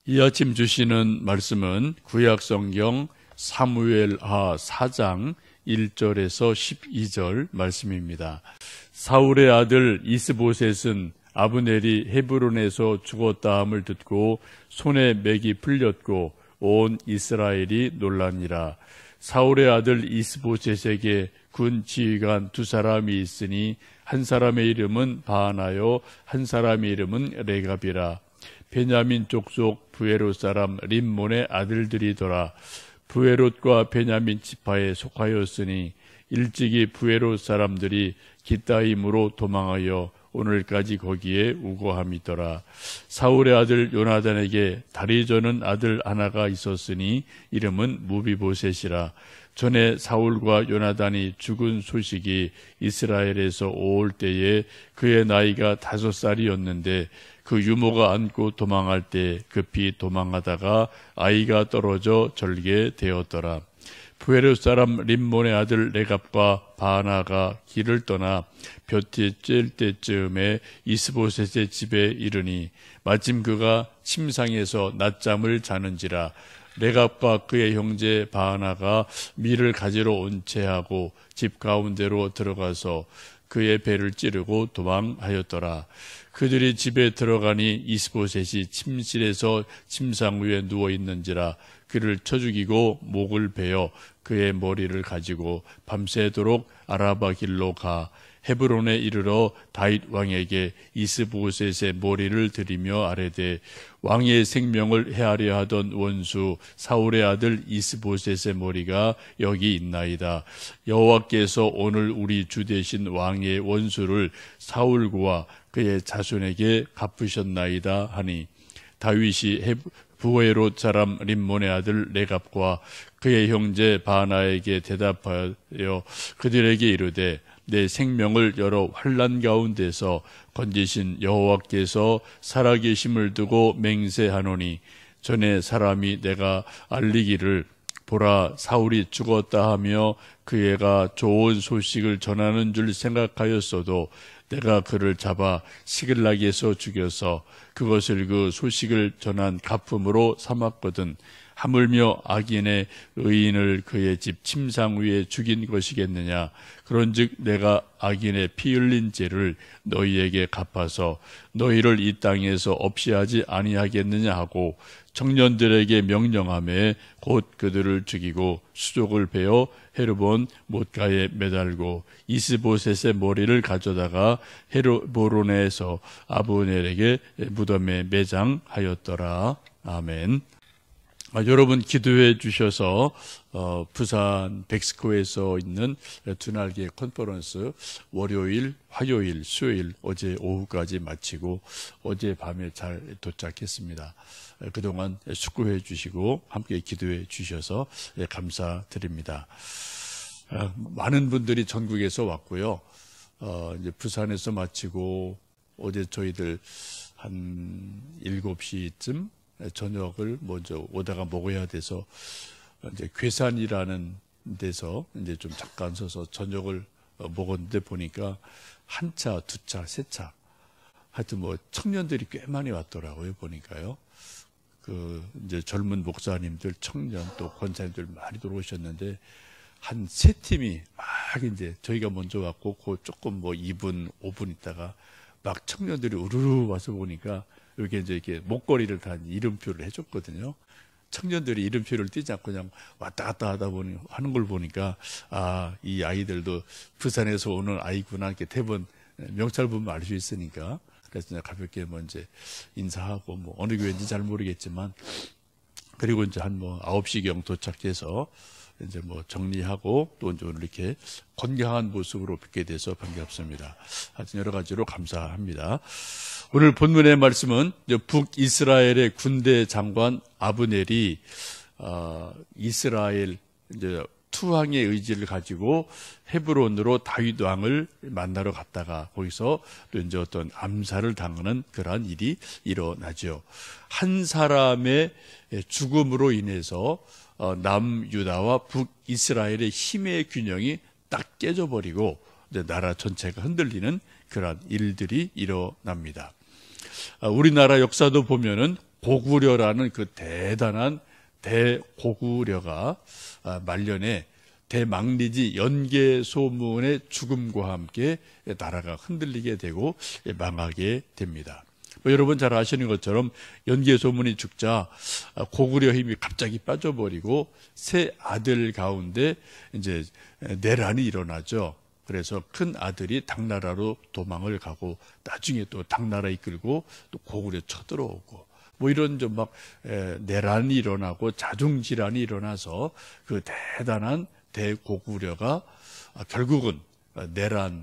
이 아침 주시는 말씀은 구약성경 사무엘하 4장 1절에서 12절 말씀입니다. 사울의 아들 이스보셋은 아브넬이 헤브론에서 죽었다함을 듣고 손에 맥이 풀렸고 온 이스라엘이 놀라니라. 사울의 아들 이스보셋에게 군 지휘관 두 사람이 있으니 한 사람의 이름은 바하나요 한 사람의 이름은 레갑이라. 베냐민 족속 부에롯 사람 림몬의 아들들이더라. 부에롯과 베냐민 지파에 속하였으니 일찍이 부에롯 사람들이 기타임으로 도망하여 오늘까지 거기에 우거함이더라. 사울의 아들 요나단에게 다리 저는 아들 하나가 있었으니 이름은 무비보셋이라. 전에 사울과 요나단이 죽은 소식이 이스라엘에서 올 때에 그의 나이가 5살이었는데 그 유모가 안고 도망할 때 급히 도망하다가 아이가 떨어져 절게 되었더라. 부에롯 사람 림몬의 아들 레갑과 바하나가 길을 떠나 볕이 쬐을 때쯤에 이스보셋의 집에 이르니 마침 그가 침상에서 낮잠을 자는지라. 레갑과 그의 형제 바하나가 밀을 가지러 온 채하고 집 가운데로 들어가서 그의 배를 찌르고 도망하였더라. 그들이 집에 들어가니 이스보셋이 침실에서 침상 위에 누워 있는지라. 그를 쳐 죽이고 목을 베어 그의 머리를 가지고 밤새도록 아라바 길로 가 헤브론에 이르러 다윗 왕에게 이스보셋의 머리를 들이며 아뢰되 왕의 생명을 해하려 하던 원수 사울의 아들 이스보셋의 머리가 여기 있나이다. 여호와께서 오늘 우리 주 되신 왕의 원수를 사울과 그의 자손에게 갚으셨나이다 하니 다윗이 부에롯 사람 림몬의 아들 레갑과 그의 형제 바하나에게 대답하여 그들에게 이르되 내 생명을 여러 환난 가운데서 건지신 여호와께서 살아계심을 두고 맹세하노니 전에 사람이 내가 알리기를 보라 사울이 죽었다 하며 그 애가 좋은 소식을 전하는 줄 생각하였어도 내가 그를 잡아 시글락에서 죽여서 그것을 그 소식을 전한 가품으로 삼았거든. 하물며 악인의 의인을 그의 집 침상 위에 죽인 것이겠느냐. 그런즉 내가 악인의 피 흘린 죄를 너희에게 갚아서 너희를 이 땅에서 없이 하지 아니하겠느냐 하고 청년들에게 명령하매 곧 그들을 죽이고 수족을 베어 헤르본 못가에 매달고 이스보셋의 머리를 가져다가 헤르보론에서 아브넬에게 무덤에 매장하였더라. 아멘. 여러분 기도해 주셔서 부산 백스코에서 있는 두 날개 컨퍼런스 월요일, 화요일, 수요일 어제 오후까지 마치고 어제 밤에 잘 도착했습니다. 그동안 숙고해 주시고 함께 기도해 주셔서 감사드립니다. 많은 분들이 전국에서 왔고요. 이제 부산에서 마치고 어제 저희들 한 7시쯤 저녁을 먼저 오다가 먹어야 돼서 이제 괴산이라는 데서 이제 좀 잠깐 서서 저녁을 먹었는데 보니까 한 차, 두 차, 세 차 하여튼 뭐 청년들이 꽤 많이 왔더라고요. 보니까요. 그 이제 젊은 목사님들, 청년 또 권사님들 많이 들어오셨는데 한 세 팀이 막 이제 저희가 먼저 왔고 그 조금 뭐 2분, 5분 있다가 막 청년들이 우르르 와서 보니까 여기 이제 이렇게 목걸이를 단 이름표를 해줬거든요. 청년들이 이름표를 띄지 않고 그냥 왔다 갔다 하는 걸 보니까 이 아이들도 부산에서 오는 아이구나 이렇게 대본 명찰 보면 알 수 있으니까 그래서 그냥 가볍게 먼저 인사하고 뭐 어느 교회인지 잘 모르겠지만 그리고 이제 한 뭐 9시경 도착해서 이제 뭐 정리하고 또 이제 오늘 이렇게 건강한 모습으로 뵙게 돼서 반갑습니다. 하여튼 여러 가지로 감사합니다. 오늘 본문의 말씀은 북이스라엘의 군대 장관 아브넬이 이스라엘 이제 투항의 의지를 가지고 헤브론으로 다윗 왕을 만나러 갔다가 거기서 또 이제 어떤 암살을 당하는 그러한 일이 일어나죠. 한 사람의 죽음으로 인해서 남유다와 북이스라엘의 힘의 균형이 딱 깨져버리고 나라 전체가 흔들리는 그러한 일들이 일어납니다. 우리나라 역사도 보면은 고구려라는 그 대단한 대고구려가 말년에 대망리지 연개소문의 죽음과 함께 나라가 흔들리게 되고 망하게 됩니다. 여러분 잘 아시는 것처럼 연개소문이 죽자 고구려 힘이 갑자기 빠져버리고 세 아들 가운데 이제 내란이 일어나죠. 그래서 큰 아들이 당나라로 도망을 가고 나중에 또 당나라 이끌고 또 고구려 쳐들어오고 이런 좀 막 내란이 일어나고 자중질환이 일어나서 그 대단한 대고구려가 결국은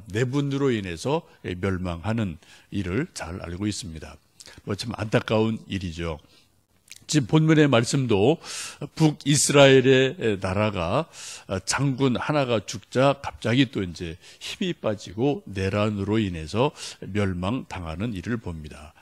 내분으로 인해서 멸망하는 일을 잘 알고 있습니다. 참 안타까운 일이죠. 지금 본문의 말씀도 북이스라엘의 나라가 장군 하나가 죽자 갑자기 또 이제 힘이 빠지고 내란으로 인해서 멸망당하는 일을 봅니다.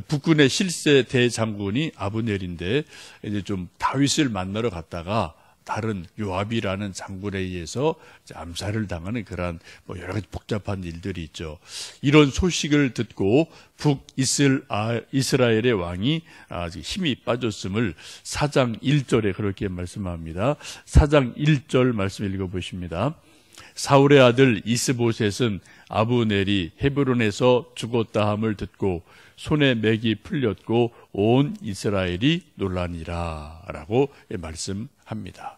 북군의 실세 대장군이 아브넬인데 이제 좀 다윗을 만나러 갔다가 다른 요압이라는 장군에 의해서 암살을 당하는 그런 여러 가지 복잡한 일들이 있죠. 이런 소식을 듣고 북이스라엘의 왕이 아직 힘이 빠졌음을 4장 1절에 그렇게 말씀합니다. 4장 1절 말씀 읽어보십니다. 사울의 아들 이스보셋은 아브넬이 헤브론에서 죽었다 함을 듣고 손에 맥이 풀렸고 온 이스라엘이 놀라니라 라고 말씀합니다.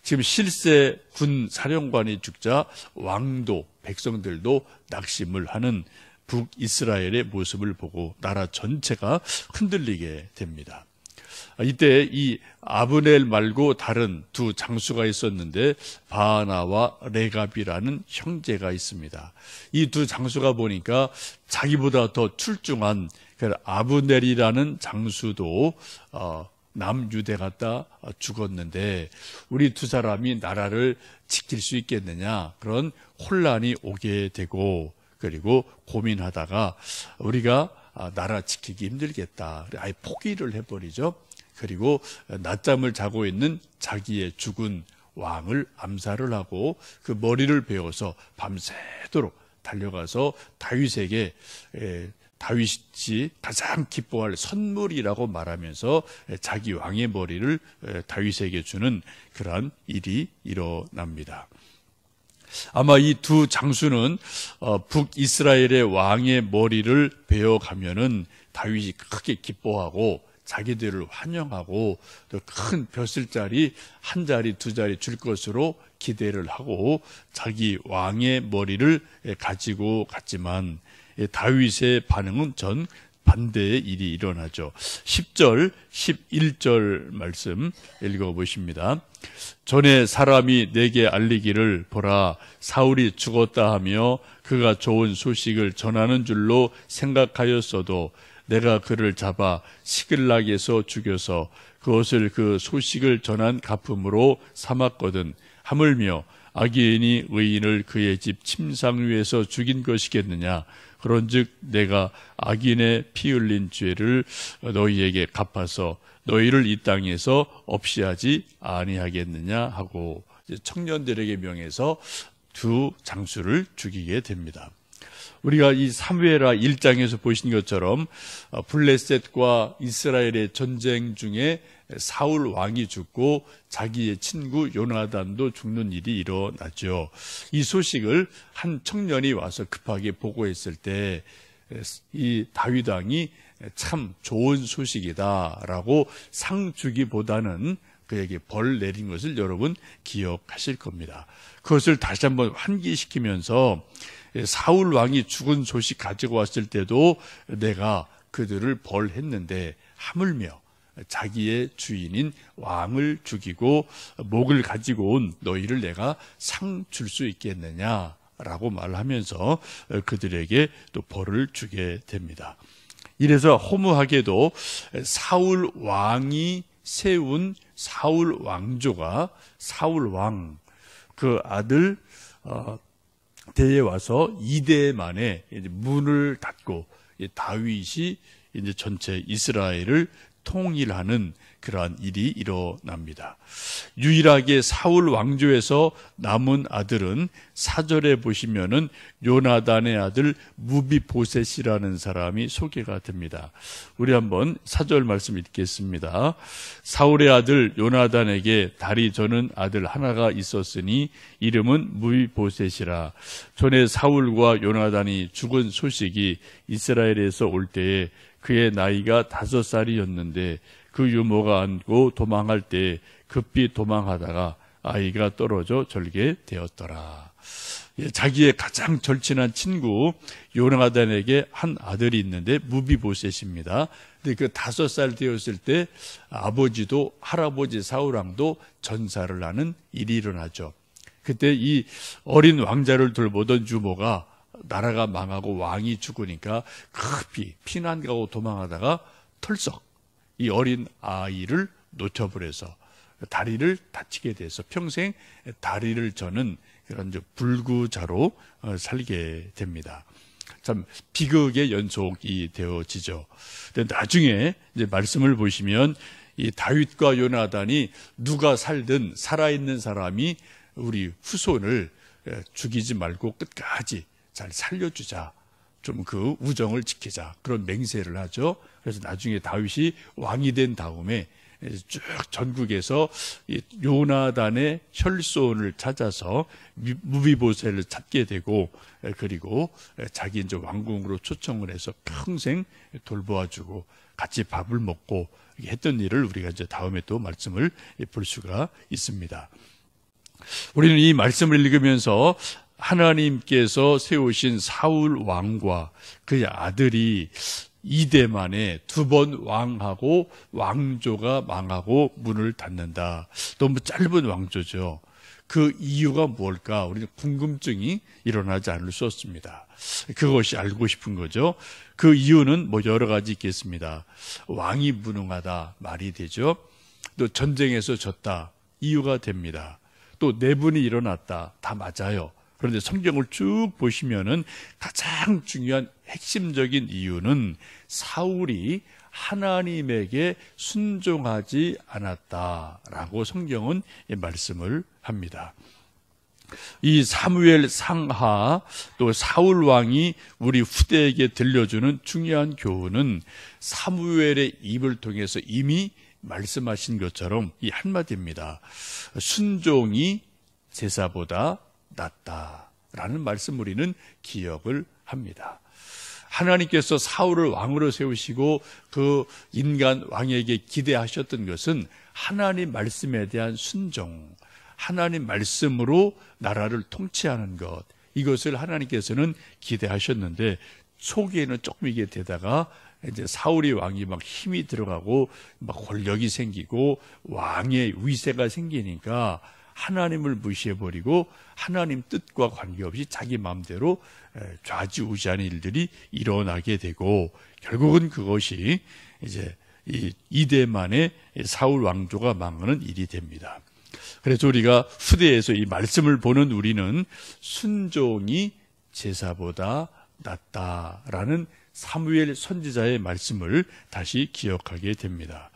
지금 실세 군 사령관이 죽자 왕도 백성들도 낙심을 하는 북이스라엘의 모습을 보고 나라 전체가 흔들리게 됩니다. 이때 이 아브넬 말고 다른 두 장수가 있었는데 바하나와 레갑이라는 형제가 있습니다. 이 두 장수가 보니까 자기보다 더 출중한 아브넬이라는 장수도 남유대 갔다 죽었는데 우리 두 사람이 나라를 지킬 수 있겠느냐, 그런 혼란이 오게 되고, 그리고 고민하다가 우리가 나라 지키기 힘들겠다, 아예 포기를 해버리죠. 그리고 낮잠을 자고 있는 자기의 죽은 왕을 암살을 하고 그 머리를 베어서 밤새도록 달려가서 다윗에게 다윗이 가장 기뻐할 선물이라고 말하면서 자기 왕의 머리를 다윗에게 주는 그러한 일이 일어납니다. 아마 이 두 장수는 북이스라엘의 왕의 머리를 베어가면은 다윗이 크게 기뻐하고 자기들을 환영하고 또 큰 벼슬자리 한 자리 두 자리 줄 것으로 기대를 하고 자기 왕의 머리를 가지고 갔지만 다윗의 반응은 전 반대의 일이 일어나죠. 10절, 11절 말씀 읽어보십니다. 전에 사람이 내게 알리기를 보라, 사울이 죽었다 하며 그가 좋은 소식을 전하는 줄로 생각하였어도 내가 그를 잡아 시글락에서 죽여서 그것을 그 소식을 전한 갚음으로 삼았거든. 하물며 악인이 의인을 그의 집 침상 위에서 죽인 것이겠느냐. 그런즉 내가 악인의 피 흘린 죄를 너희에게 갚아서 너희를 이 땅에서 없이 하지 아니하겠느냐 하고 청년들에게 명해서 두 장수를 죽이게 됩니다. 우리가 이 사무엘하 1장에서 보신 것처럼 블레셋과 이스라엘의 전쟁 중에 사울 왕이 죽고 자기의 친구 요나단도 죽는 일이 일어나죠. 이 소식을 한 청년이 와서 급하게 보고했을 때 이 다윗 왕이 참 좋은 소식이다라고 상 주기보다는 그에게 벌 내린 것을 여러분 기억하실 겁니다. 그것을 다시 한번 환기시키면서 사울 왕이 죽은 소식 가지고 왔을 때도 내가 그들을 벌했는데 하물며 자기의 주인인 왕을 죽이고 목을 가지고 온 너희를 내가 상 줄 수 있겠느냐라고 말하면서 그들에게 또 벌을 주게 됩니다. 이래서 허무하게도 사울 왕이 세운 사울 왕조가 사울 왕 그 아들 대에 와서 2대 만에 문을 닫고 다윗이 이제 전체 이스라엘을 통일하는 그러한 일이 일어납니다. 유일하게 사울 왕조에서 남은 아들은 4절에 보시면은 요나단의 아들 무비보셋이라는 사람이 소개가 됩니다. 우리 한번 4절 말씀 읽겠습니다. 사울의 아들 요나단에게 다리 저는 아들 하나가 있었으니 이름은 무비보셋이라. 전에 사울과 요나단이 죽은 소식이 이스라엘에서 올 때에 그의 나이가 5살이었는데 그 유모가 안고 도망할 때 급히 도망하다가 아이가 떨어져 절개되었더라. 자기의 가장 절친한 친구 요나단에게 한 아들이 있는데 무비보셋입니다. 근데 그 5살 되었을 때 아버지도 할아버지 사울왕도 전사를 하는 일이 일어나죠. 그때 이 어린 왕자를 돌보던 유모가 나라가 망하고 왕이 죽으니까 급히 피난 가고 도망하다가 털썩 이 어린 아이를 놓쳐버려서 다리를 다치게 돼서 평생 다리를 저는 그런 불구자로 살게 됩니다. 참 비극의 연속이 되어지죠. 근데 나중에 이제 말씀을 보시면 이 다윗과 요나단이 누가 살든 살아있는 사람이 우리 후손을 죽이지 말고 끝까지 잘 살려주자. 좀 그 우정을 지키자. 그런 맹세를 하죠. 그래서 나중에 다윗이 왕이 된 다음에 쭉 전국에서 요나단의 혈손을 찾아서 무비보셋을 찾게 되고 그리고 자기 이제 왕궁으로 초청을 해서 평생 돌보아주고 같이 밥을 먹고 했던 일을 우리가 이제 다음에 또 말씀을 볼 수가 있습니다. 우리는 이 말씀을 읽으면서 하나님께서 세우신 사울 왕과 그의 아들이 2대 만에 2번 왕하고 왕조가 망하고 문을 닫는다. 너무 짧은 왕조죠. 그 이유가 뭘까? 우리는 궁금증이 일어나지 않을 수 없습니다. 그것이 알고 싶은 거죠. 그 이유는 뭐 여러 가지 있겠습니다. 왕이 무능하다 말이 되죠. 또 전쟁에서 졌다 이유가 됩니다. 또 내분이 일어났다 다 맞아요. 그런데 성경을 쭉 보시면은 가장 중요한 핵심적인 이유는 사울이 하나님에게 순종하지 않았다라고 성경은 말씀을 합니다. 이 사무엘 상하 또 사울 왕이 우리 후대에게 들려주는 중요한 교훈은 사무엘의 입을 통해서 이미 말씀하신 것처럼 이 한마디입니다. 순종이 제사보다 낫다라는 말씀 우리는 기억을 합니다. 하나님께서 사울을 왕으로 세우시고 그 인간 왕에게 기대하셨던 것은 하나님 말씀에 대한 순종, 하나님 말씀으로 나라를 통치하는 것, 이것을 하나님께서는 기대하셨는데 초기에는 조금 이게 되다가 이제 사울이 왕이 막 힘이 들어가고 막 권력이 생기고 왕의 위세가 생기니까 하나님을 무시해버리고 하나님 뜻과 관계없이 자기 마음대로 좌지우지하는 일들이 일어나게 되고 결국은 그것이 이제 이 2대 만에 사울 왕조가 망하는 일이 됩니다. 그래서 우리가 후대에서 이 말씀을 보는 우리는 순종이 제사보다 낫다라는 사무엘 선지자의 말씀을 다시 기억하게 됩니다.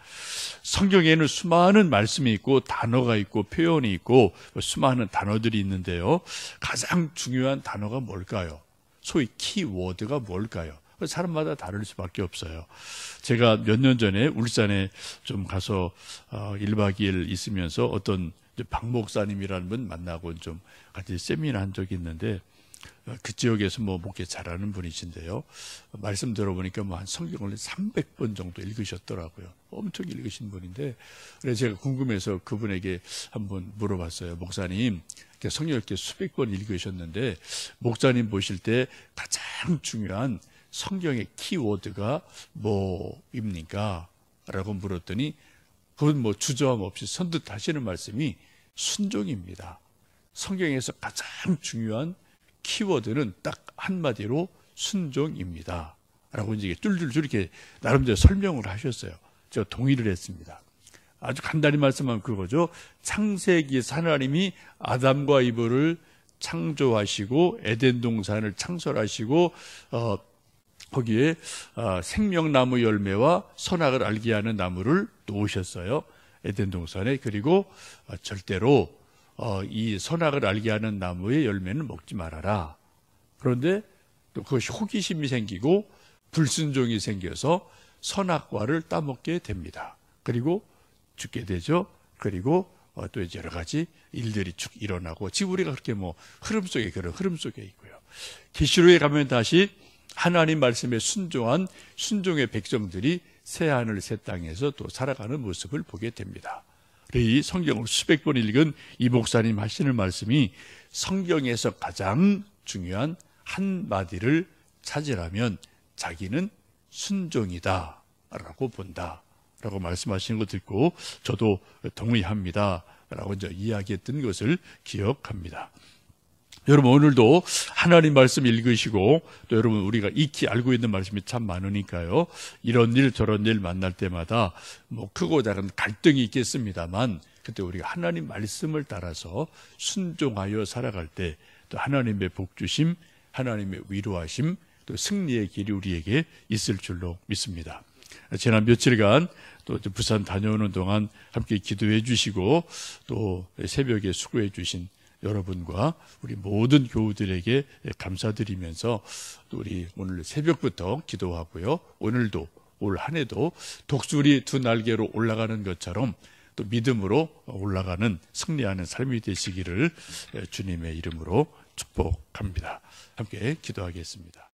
성경에는 수많은 말씀이 있고 단어가 있고 표현이 있고 수많은 단어들이 있는데요. 가장 중요한 단어가 뭘까요? 소위 키워드가 뭘까요? 사람마다 다를 수밖에 없어요. 제가 몇 년 전에 울산에 좀 가서 1박 2일 있으면서 어떤 박 목사님이라는 분 만나고 좀 같이 세미나 한 적이 있는데 그 지역에서 뭐 목회 잘하는 분이신데요. 말씀 들어보니까 뭐 한 성경을 300번 정도 읽으셨더라고요. 엄청 읽으신 분인데, 그래서 제가 궁금해서 그분에게 한번 물어봤어요. 목사님, 성경 이렇게 수백 번 읽으셨는데, 목사님 보실 때 가장 중요한 성경의 키워드가 뭐입니까? 라고 물었더니, 그건 뭐 주저함 없이 선뜻 하시는 말씀이 순종입니다. 성경에서 가장 중요한 키워드는 딱 한마디로 순종입니다. 라고 이제 뚫뚫 이렇게 나름대로 설명을 하셨어요. 제가 동의를 했습니다. 아주 간단히 말씀하면 그거죠. 창세기에서 하나님이 아담과 이브를 창조하시고 에덴 동산을 창설하시고 거기에 생명나무 열매와 선악을 알게 하는 나무를 놓으셨어요. 에덴 동산에. 그리고 절대로 이 선악을 알게 하는 나무의 열매는 먹지 말아라. 그런데 또 그것이 호기심이 생기고 불순종이 생겨서 선악과를 따먹게 됩니다. 그리고 죽게 되죠. 그리고 또 이제 여러 가지 일들이 쭉 일어나고 지금 우리가 그렇게 그런 흐름 속에 있고요. 계시록에 가면 다시 하나님 말씀에 순종한 순종의 백성들이 새 하늘 새 땅에서 또 살아가는 모습을 보게 됩니다. 이 성경을 수백 번 읽은 이 목사님 하시는 말씀이 성경에서 가장 중요한 한마디를 찾으라면 자기는 순종이다 라고 본다 라고 말씀하시는 거 듣고 저도 동의합니다 라고 이제 이야기했던 것을 기억합니다. 여러분 오늘도 하나님 말씀 읽으시고 또 여러분 우리가 익히 알고 있는 말씀이 참 많으니까요. 이런 일 저런 일 만날 때마다 크고 작은 갈등이 있겠습니다만 그때 우리가 하나님 말씀을 따라서 순종하여 살아갈 때 또 하나님의 복주심, 하나님의 위로하심, 또 승리의 길이 우리에게 있을 줄로 믿습니다. 지난 며칠간 또 부산 다녀오는 동안 함께 기도해 주시고 또 새벽에 수고해 주신 여러분과 우리 모든 교우들에게 감사드리면서 또 우리 오늘 새벽부터 기도하고요. 오늘도 올 한 해도 독수리 두 날개로 올라가는 것처럼 또 믿음으로 올라가는 승리하는 삶이 되시기를 주님의 이름으로 축복합니다. 함께 기도하겠습니다.